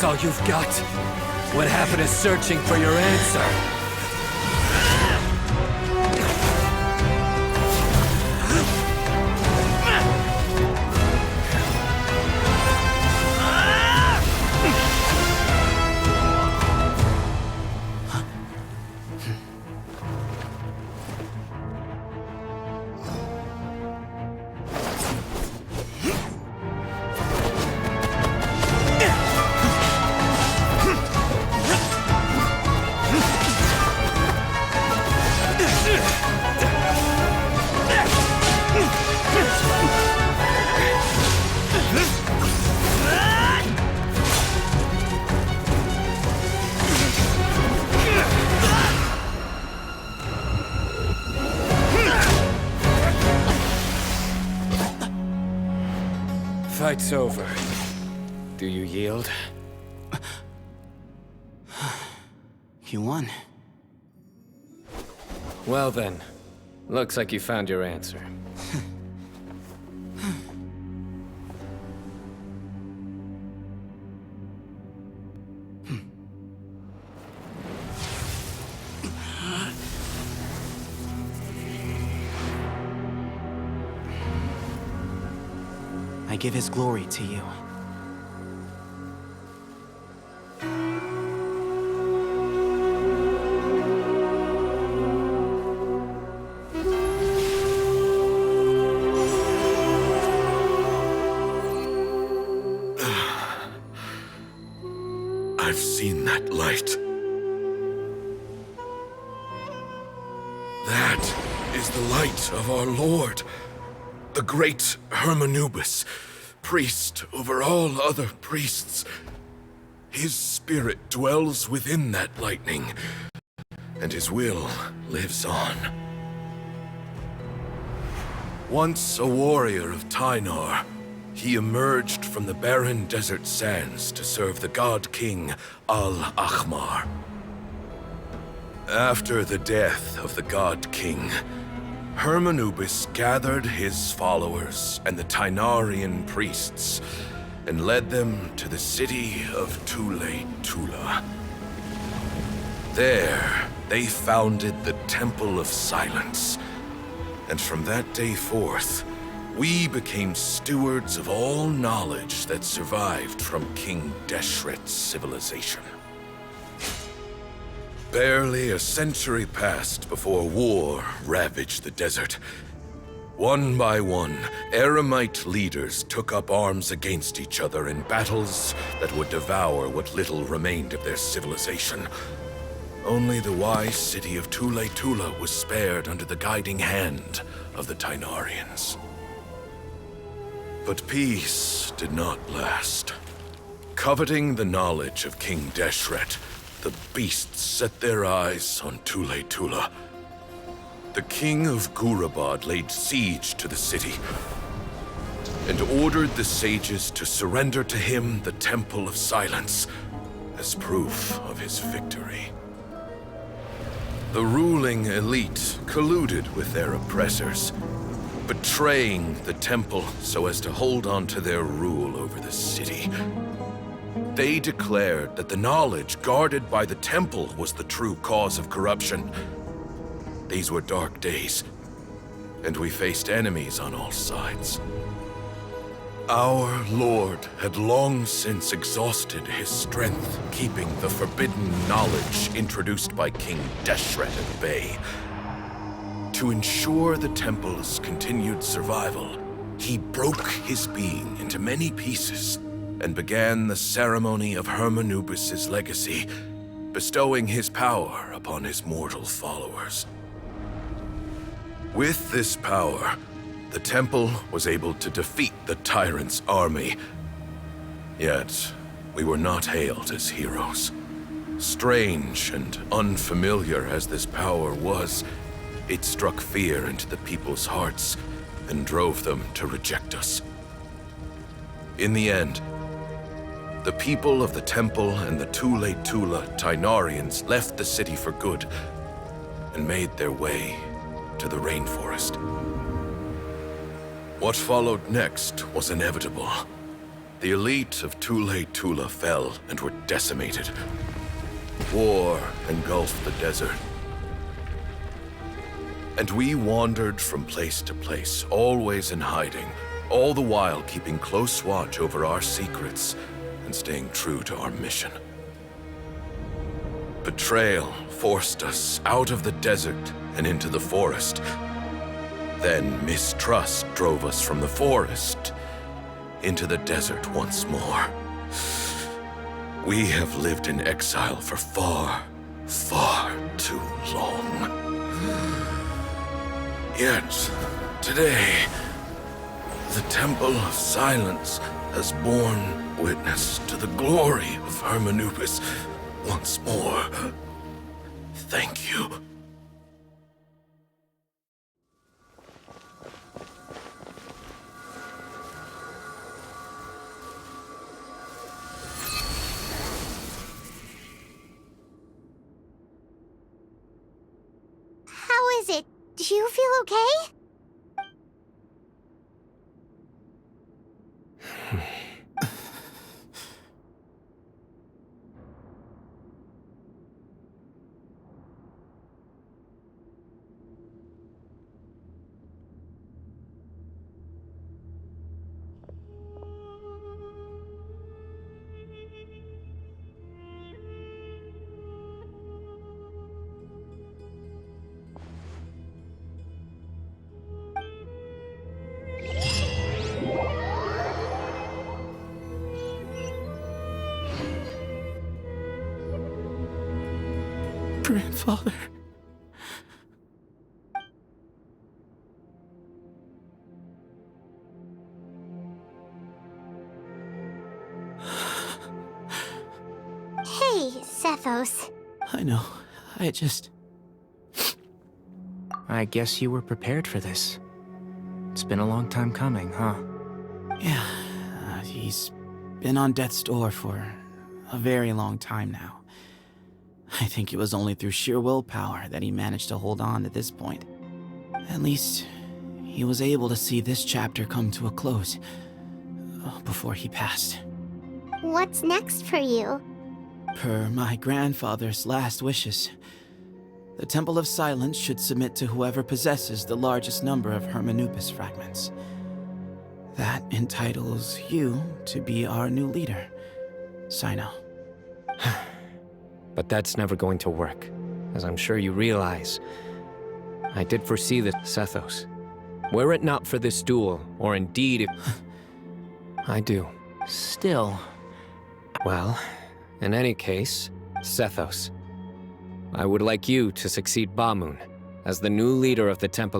That's all you've got? What happened to searching for your answer? Fight's over. Do you yield? You won. Well then, looks like you found your answer. I give his glory to you. I've seen that light. That is the light of our Lord, the great Hermanubis, priest over all other priests. His spirit dwells within that lightning, and his will lives on. Once a warrior of Tynar, he emerged from the barren desert sands to serve the god king Al-Ahmar. After the death of the god king, Hermanubis gathered his followers and the Tynarian priests and led them to the city of Tule-Tula. There, they founded the Temple of Silence, and from that day forth, we became stewards of all knowledge that survived from King Deshret's civilization. Barely a century passed before war ravaged the desert. One by one, Eremite leaders took up arms against each other in battles that would devour what little remained of their civilization. Only the wise city of Tule-Tula was spared under the guiding hand of the Tynarians. But peace did not last. Coveting the knowledge of King Deshret, the beasts set their eyes on Tule-Tula. The king of Gurabad laid siege to the city and ordered the sages to surrender to him the Temple of Silence as proof of his victory. The ruling elite colluded with their oppressors, betraying the temple so as to hold on to their rule over the city. They declared that the knowledge guarded by the temple was the true cause of corruption. These were dark days, and we faced enemies on all sides. Our Lord had long since exhausted his strength, keeping the forbidden knowledge introduced by King Deshret at bay. To ensure the temple's continued survival, he broke his being into many pieces and began the ceremony of Hermanubis' legacy, bestowing his power upon his mortal followers. With this power, the temple was able to defeat the tyrant's army. Yet, we were not hailed as heroes. Strange and unfamiliar as this power was, it struck fear into the people's hearts and drove them to reject us. In the end, the people of the temple and the Tule-Tula Tynarians left the city for good and made their way to the rainforest. What followed next was inevitable. The elite of Tule fell and were decimated. War engulfed the desert. And we wandered from place to place, always in hiding, all the while keeping close watch over our secrets and staying true to our mission. Betrayal forced us out of the desert and into the forest. Then mistrust drove us from the forest into the desert once more. We have lived in exile for far, far too long. Yet, today, the Temple of Silence has borne witness to the glory of Hermanubis once more. Thank you. How is it? Do you feel okay? Grandfather. Hey, Sethos. I know. I guess you were prepared for this. It's been a long time coming, huh? Yeah, he's been on death's door for a very long time now. I think it was only through sheer willpower that he managed to hold on to this point. At least, he was able to see this chapter come to a close before he passed. What's next for you? Per my grandfather's last wishes, the Temple of Silence should submit to whoever possesses the largest number of Hermanubis fragments. That entitles you to be our new leader, Cyno. But that's never going to work, as I'm sure you realize. I did foresee the sethos. Were it not for this duel, or indeed if... I do. Still... Well, in any case, sethos. I would like you to succeed Bamun as the new leader of the Temple